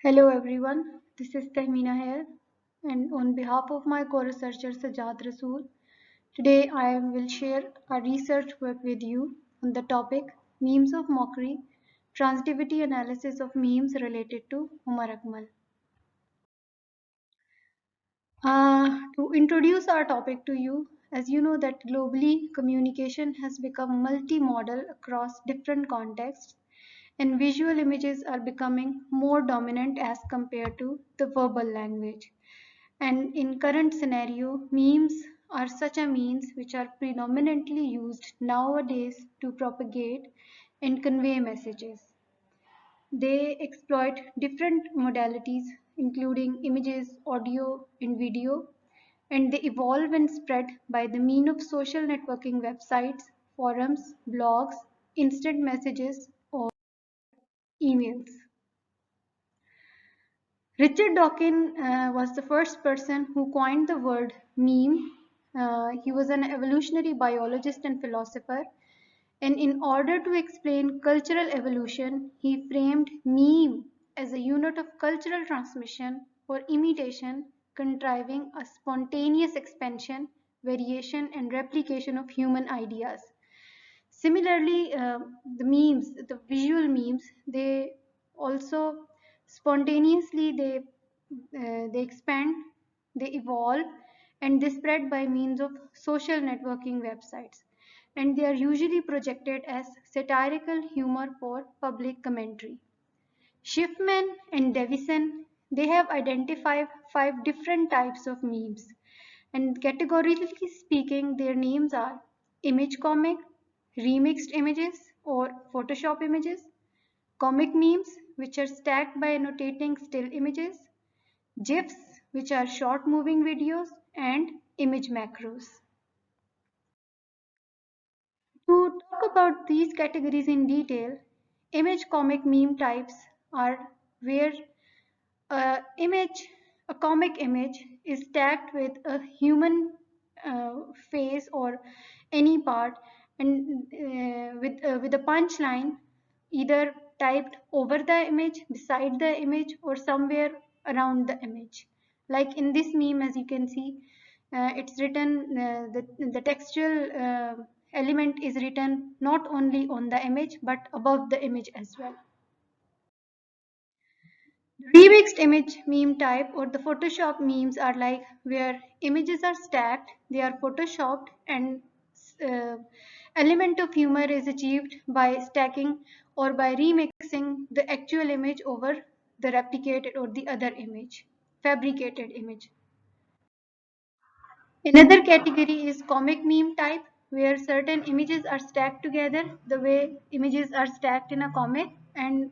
Hello everyone, this is Tahmina here, and on behalf of my co-researcher Sajad Rasool, today I will share a research work with you on the topic Memes of Mockery, Transitivity Analysis of Memes Related to Umar Akmal. To introduce our topic to you, as you know that globally communication has become multimodal across different contexts and visual images are becoming more dominant as compared to the verbal language. And in current scenario, memes are such a means which are predominantly used nowadays to propagate and convey messages. They exploit different modalities, including images, audio, and video, and they evolve and spread by the mean of social networking websites, forums, blogs, instant messages, or emails. Richard Dawkins was the first person who coined the word meme. He was an evolutionary biologist and philosopher, and in order to explain cultural evolution, he framed meme as a unit of cultural transmission or imitation, contriving a spontaneous expansion, variation, and replication of human ideas. Similarly, the visual memes, they also spontaneously they expand, they evolve, and they spread by means of social networking websites. And they are usually projected as satirical humor for public commentary. Schiffman and Davison, they have identified 5 different types of memes. And categorically speaking, their names are image comic, remixed images or Photoshop images, comic memes, which are stacked by annotating still images, GIFs, which are short moving videos, and image macros. To talk about these categories in detail, image comic meme types are where image, a comic image is tagged with a human face or any part, and with a punchline either typed over the image, beside the image, or somewhere around the image. Like in this meme, as you can see, it's written, the textual element is written not only on the image but above the image as well. Remixed image meme type or the Photoshop memes are like where images are stacked, they are photoshopped, and uh, element of humor is achieved by stacking or by remixing the actual image over the replicated or the other image, fabricated image. Another category is comic meme type, where certain images are stacked together the way images are stacked in a comic, and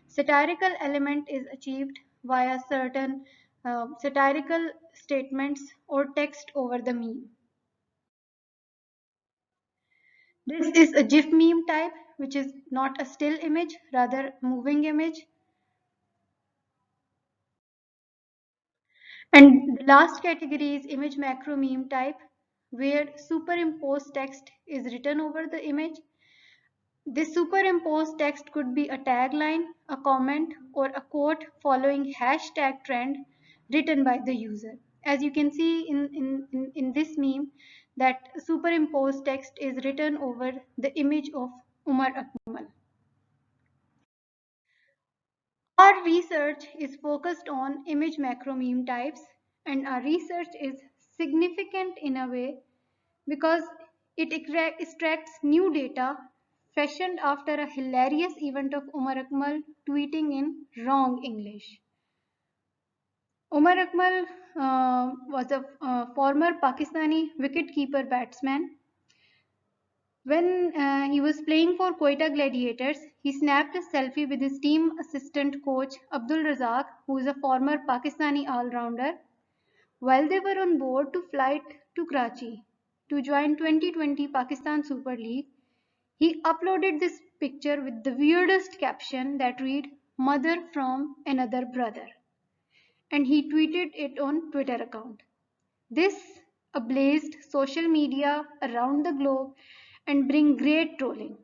satirical element is achieved via certain satirical statements or text over the meme. This is a GIF meme type, which is not a still image, rather moving image. And the last category is image macro meme type, where superimposed text is written over the image. This superimposed text could be a tagline, a comment, or a quote following hashtag trend written by the user. As you can see in this meme, that superimposed text is written over the image of Umar Akmal. Our research is focused on image macro meme types, and our research is significant in a way because it extracts new data fashioned after a hilarious event of Umar Akmal tweeting in wrong English. Umar Akmal was a former Pakistani wicket-keeper batsman. When he was playing for Quetta Gladiators, he snapped a selfie with his team assistant coach Abdul Razak, who is a former Pakistani all-rounder, while they were on board to flight to Karachi to join 2020 Pakistan Super League. He uploaded this picture with the weirdest caption that read, "Mother from another brother," and he tweeted it on Twitter account. This ablazed social media around the globe and bring great trolling.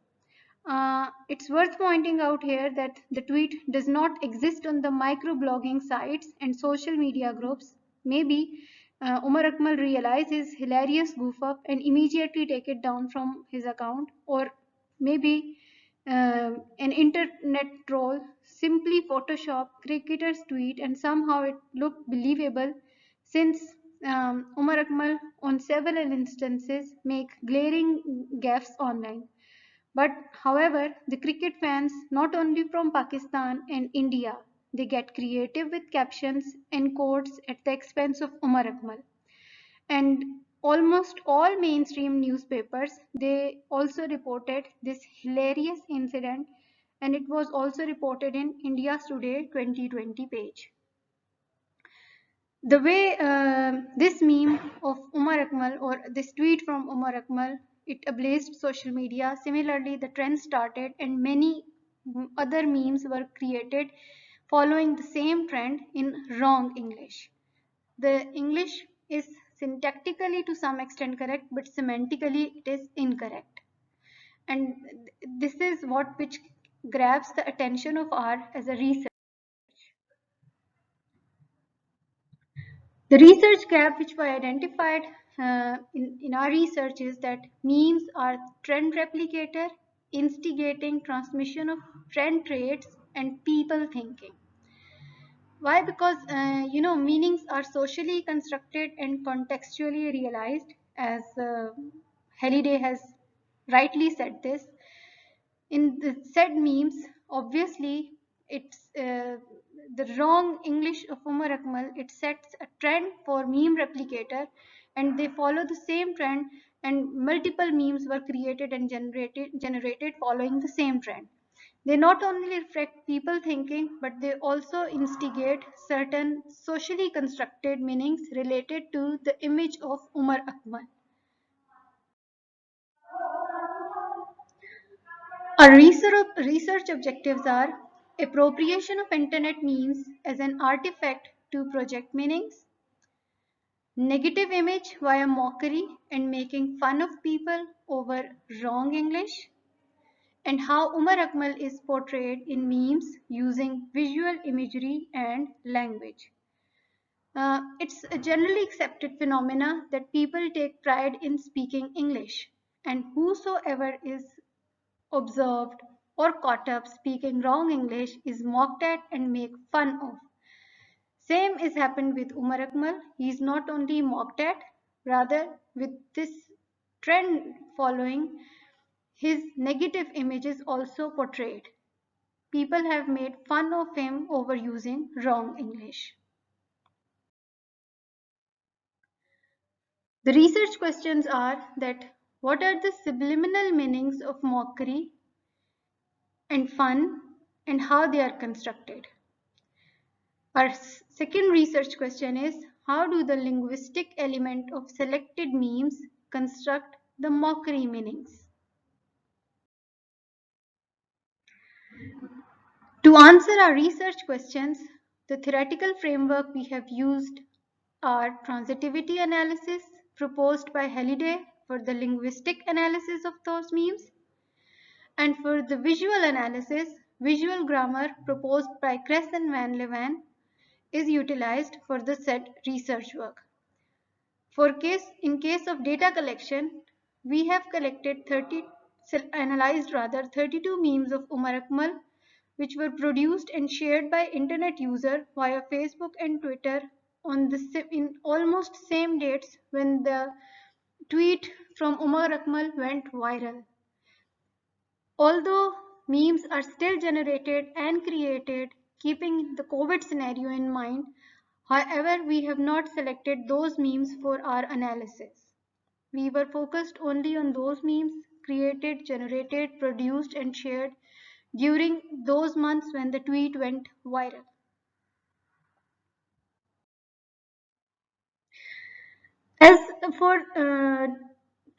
It's worth pointing out here that the tweet does not exist on the microblogging sites and social media groups. Maybe Umar Akmal realized his hilarious goof up and immediately take it down from his account, or maybe an internet troll simply Photoshop cricketer's tweet and somehow it looked believable since Umar Akmal on several instances make glaring gaffes online. But however, the cricket fans, not only from Pakistan and India, they get creative with captions and quotes at the expense of Umar Akmal. And almost all mainstream newspapers, they also reported this hilarious incident, and it was also reported in India's Today 2020 page. The way this meme of Umar Akmal or this tweet from Umar Akmal, it ablazed social media. Similarly, the trend started and many other memes were created following the same trend in wrong English. The English is syntactically to some extent correct, but semantically it is incorrect. And this is what which grabs the attention of R as a research. The research gap which we identified in our research is that memes are trend replicator, instigating transmission of trend traits and people thinking. Why? Because meanings are socially constructed and contextually realized, as Halliday has rightly said this. In the said memes, obviously it's the wrong English of Umar Akmal. It sets a trend for meme replicator, and they follow the same trend, and multiple memes were created and generated following the same trend. They not only reflect people thinking, but they also instigate certain socially constructed meanings related to the image of Umar Akmal. Our research objectives are appropriation of internet memes as an artifact to project meanings, negative image via mockery and making fun of people over wrong English, and how Umar Akmal is portrayed in memes using visual imagery and language. It's a generally accepted phenomena that people take pride in speaking English, and whosoever is observed or caught up speaking wrong English is mocked at and made fun of. Same is happened with Umar Akmal. He is not only mocked at, rather with this trend following, his negative image is also portrayed. People have made fun of him over using wrong English. The research questions are that what are the subliminal meanings of mockery and fun and how they are constructed? Our second research question is how do the linguistic element of selected memes construct the mockery meanings? To answer our research questions, the theoretical framework we have used are transitivity analysis proposed by Halliday for the linguistic analysis of those memes, and for the visual analysis, visual grammar proposed by Kress and Van Leeuwen is utilized for the said research work. In case of data collection, we have analyzed 32 memes of Umar Akmal, which were produced and shared by internet user via Facebook and Twitter in almost same dates when the tweet from Umar Akmal went viral. Although memes are still generated and created keeping the COVID scenario in mind, however, we have not selected those memes for our analysis. We were focused only on those memes created, generated, produced, and shared during those months when the tweet went viral. As for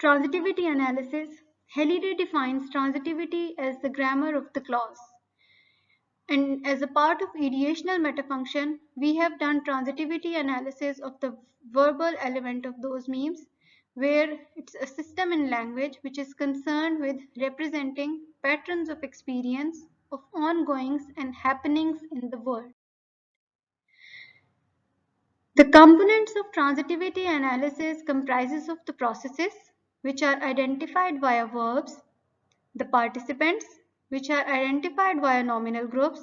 transitivity analysis, Halliday defines transitivity as the grammar of the clause. And as a part of ideational metafunction, we have done transitivity analysis of the verbal element of those memes. where it's a system in language which is concerned with representing patterns of experience of ongoings and happenings in the world. The components of transitivity analysis comprises of the processes which are identified via verbs, the participants which are identified via nominal groups,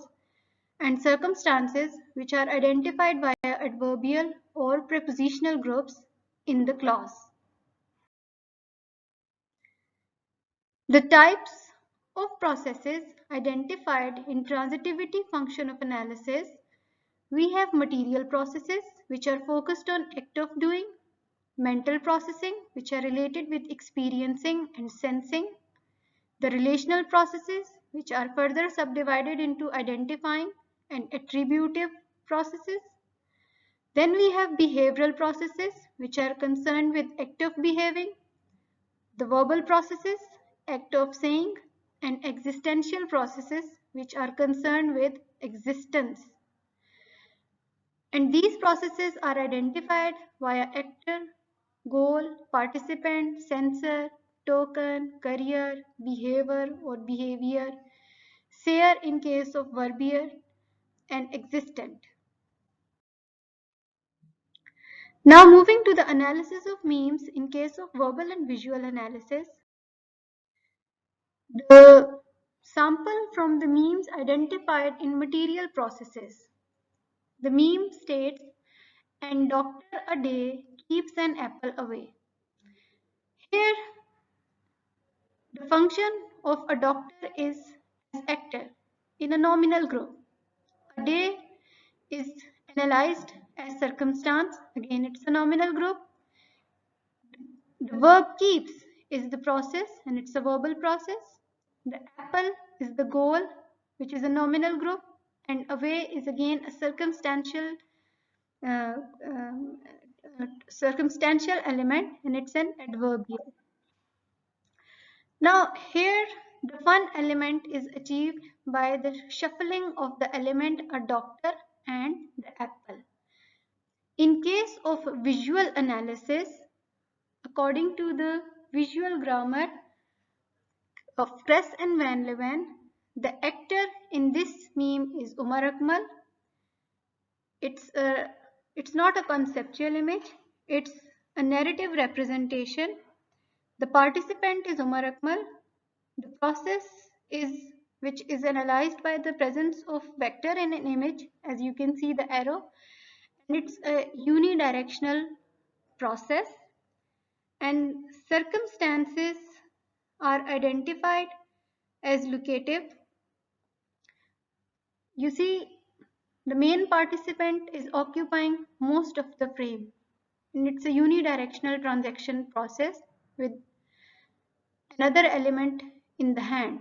and circumstances which are identified via adverbial or prepositional groups in the clause. The types of processes identified in transitivity function of analysis: we have material processes which are focused on act of doing, mental processing which are related with experiencing and sensing, the relational processes which are further subdivided into identifying and attributive processes. Then we have behavioral processes which are concerned with act of behaving, the verbal processes, act of saying, and existential processes which are concerned with existence. And these processes are identified via actor, goal, participant, sensor, token, career, behavior or behavior, sayer in case of verbier, and existent. Now moving to the analysis of memes in case of verbal and visual analysis. The sample from the memes identified in material processes. The meme states, "and doctor a day keeps an apple away." Here, the function of a doctor is as actor in a nominal group. A day is analyzed as circumstance. Again, it's a nominal group. The verb keeps is the process and it's a verbal process. The apple is the goal, which is a nominal group, and away is again a uh, um, circumstantial element and it's an adverbial. Now here the fun element is achieved by the shuffling of the element a doctor and the apple. In case of visual analysis, according to the visual grammar of Kress and Van Leeuwen, the actor in this meme is Umar Akmal. It's not a conceptual image, it's a narrative representation. The participant is Umar Akmal. The process is which is analyzed by the presence of vector in an image, as you can see the arrow, and it's a unidirectional process, and circumstances are identified as locative. You see, the main participant is occupying most of the frame, and it's a unidirectional transaction process with another element in the hand.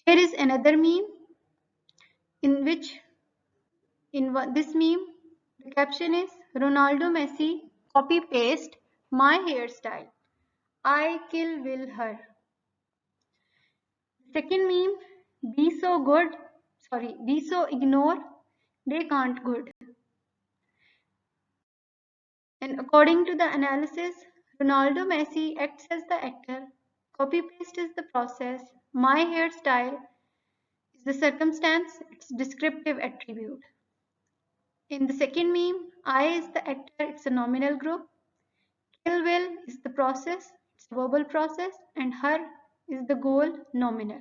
Here is another meme in which this meme the caption is Ronaldo Messi copy paste my hairstyle. I kill Will her. Second meme, be so good, be so ignore, they can't good. And according to the analysis, Ronaldo Messi acts as the actor, copy paste is the process, my hairstyle is the circumstance, its descriptive attribute. In the second meme, I is the actor, it's a nominal group, kill will is the process, it's a verbal process, and her is the goal, nominal.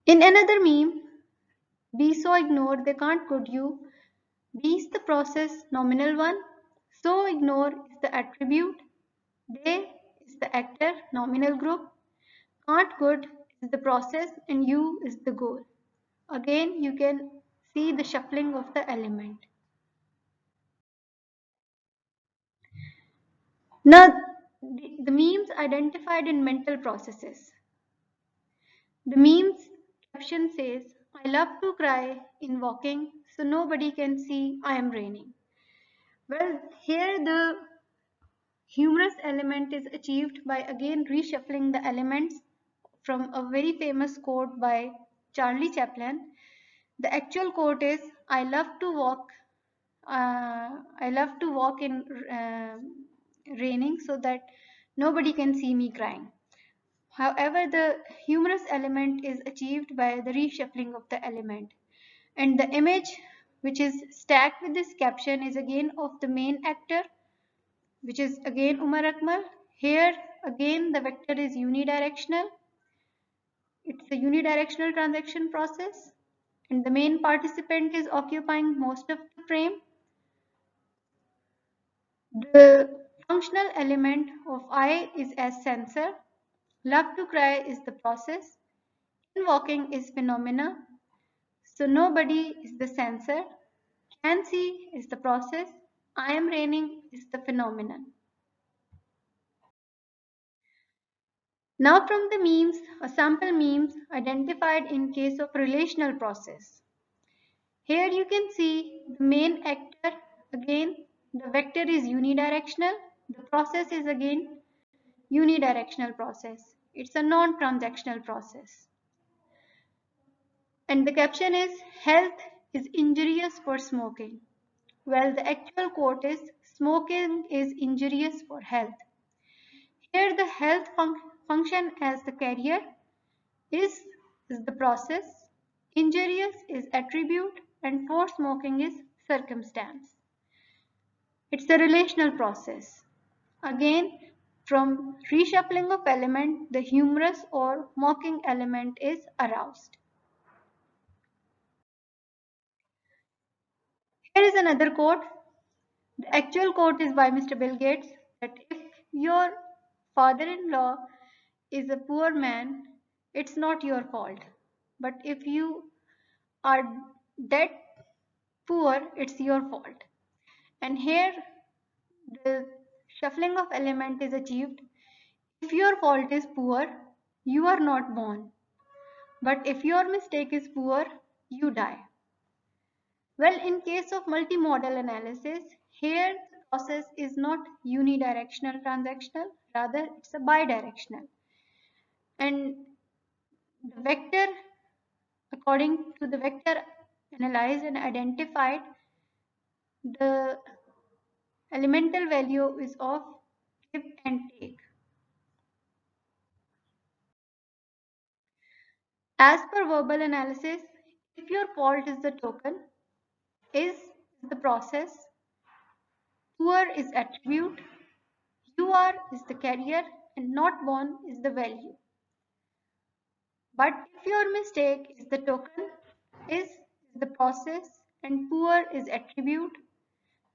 In another meme, be so ignored they can't good you. Be is the process, nominal one. So ignore is the attribute. They is the actor, nominal group. Can't good is the process and you is the goal. Again, you can see the shuffling of the element. Now, the memes identified in mental processes. The meme's caption says, I love to cry in walking so nobody can see I am raining. Well, here the humorous element is achieved by again reshuffling the elements from a very famous quote by Charlie Chaplin. The actual quote is, "I love to walk. I love to walk in raining so that nobody can see me crying." However, the humorous element is achieved by the reshuffling of the element. And the image which is stacked with this caption is again of the main actor, which is again Umar Akmal. Here again the vector is unidirectional. It's a unidirectional transaction process, and the main participant is occupying most of the frame. The functional element of I is as sensor. Love to cry is the process. Invoking is phenomena. So nobody is the sensor. Can see is the process. I am raining is the phenomenon. Now from the memes, a sample memes identified in case of relational process. Here you can see the main actor, again the vector is unidirectional, the process is again unidirectional process. It's a non-transactional process. And the caption is, "Health is injurious for smoking." Well, the actual quote is, "Smoking is injurious for health." Here the health function as the carrier is the process, injurious is attribute, and for smoking is circumstance. It's a relational process. Again, from reshuffling of element, the humorous or mocking element is aroused. Here is another quote. The actual quote is by Mr. Bill Gates, that if your father-in-law is a poor man, it's not your fault. But if you are dead poor, it's your fault. And here the shuffling of element is achieved. If your fault is poor, you are not born. But if your mistake is poor, you die. Well, in case of multimodal analysis, here the process is not unidirectional transactional, rather it's a bidirectional. And the vector, according to the vector analyzed and identified, the elemental value is of give and take. As per verbal analysis, if your fault is the token, is the process, poor is attribute, you are is the carrier, and not born is the value. But if your mistake is the token, is the process, and poor is attribute,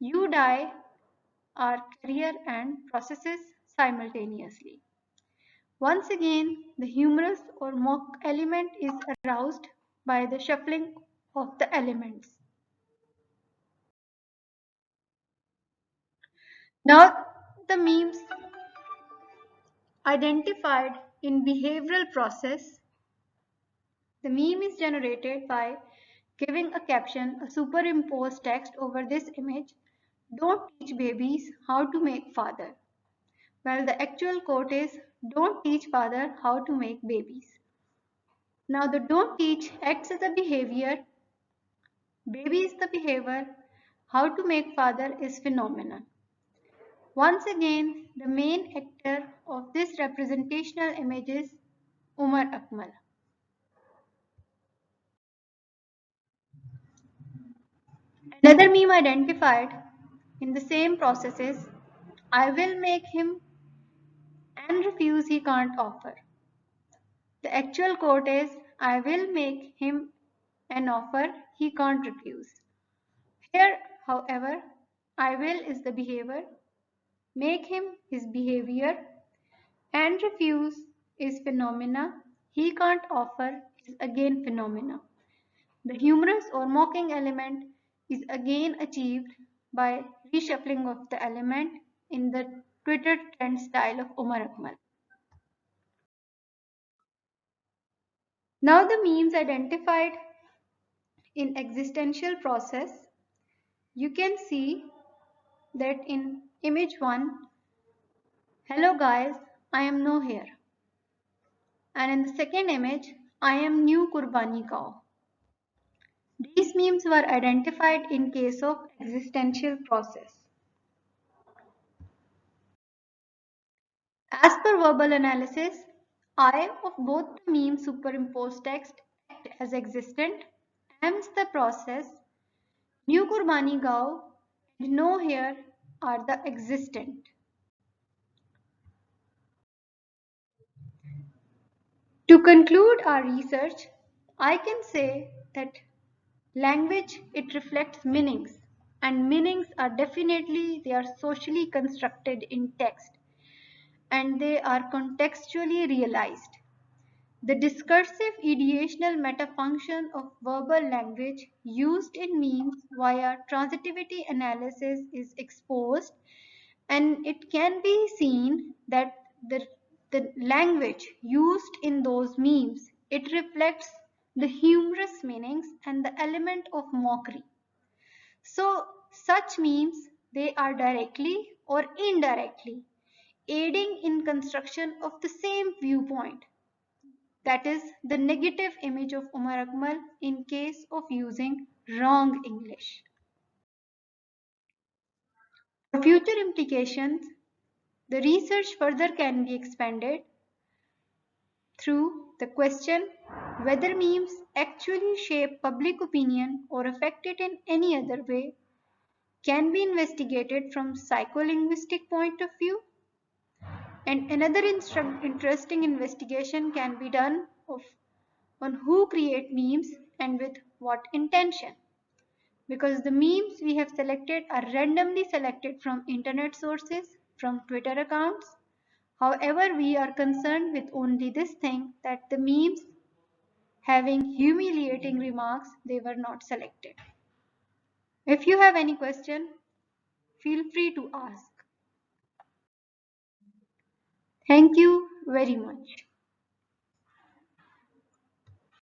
you die are carrier and processes simultaneously. Once again, the humorous or mock element is aroused by the shuffling of the elements. Now, the memes identified in behavioral process. The meme is generated by giving a caption, a superimposed text over this image. "Don't teach babies how to make father." Well, the actual quote is, "Don't teach father how to make babies." Now the "don't teach" acts as a behavior, baby is the behavior, how to make father is phenomenon. Once again, the main actor of this representational image is Umar Akmal. Another meme identified in the same process is, "I will make him and refuse he can't offer." The actual quote is, "I will make him an offer he can't refuse." Here, however, "I will" is the behavior, "make him" is behavior, and "refuse" is phenomena, "he can't offer" is again phenomena. The humorous or mocking element is again achieved by reshuffling of the element in the Twitter trend style of Umar Akmal. Now the memes identified in existential process, you can see that in image 1, "Hello guys, I am no here." And in the second image, I am new Kurbani cow. These memes were identified in case of existential process. As per verbal analysis, I of both the meme superimposed text act as existent, am's the process, new Kurbani Gao and no here are the existent. To conclude our research, I can say that language it reflects meanings and meanings are definitely they are socially constructed in text and they are contextually realized. The discursive ideational metafunction of verbal language used in memes via transitivity analysis is exposed, and it can be seen that the language used in those memes it reflects the humorous meanings and the element of mockery. So such memes they are directly or indirectly aiding in construction of the same viewpoint, that is the negative image of Umar Akmal in case of using wrong English. For future implications, the research further can be expanded through the question whether memes actually shape public opinion or affect it in any other way can be investigated from psycholinguistic point of view, and another interesting investigation can be done on who create memes and with what intention, because the memes we have selected are randomly selected from internet sources, from Twitter accounts. However, we are concerned with only this thing that the memes having humiliating remarks, they were not selected. If you have any question, feel free to ask. Thank you very much.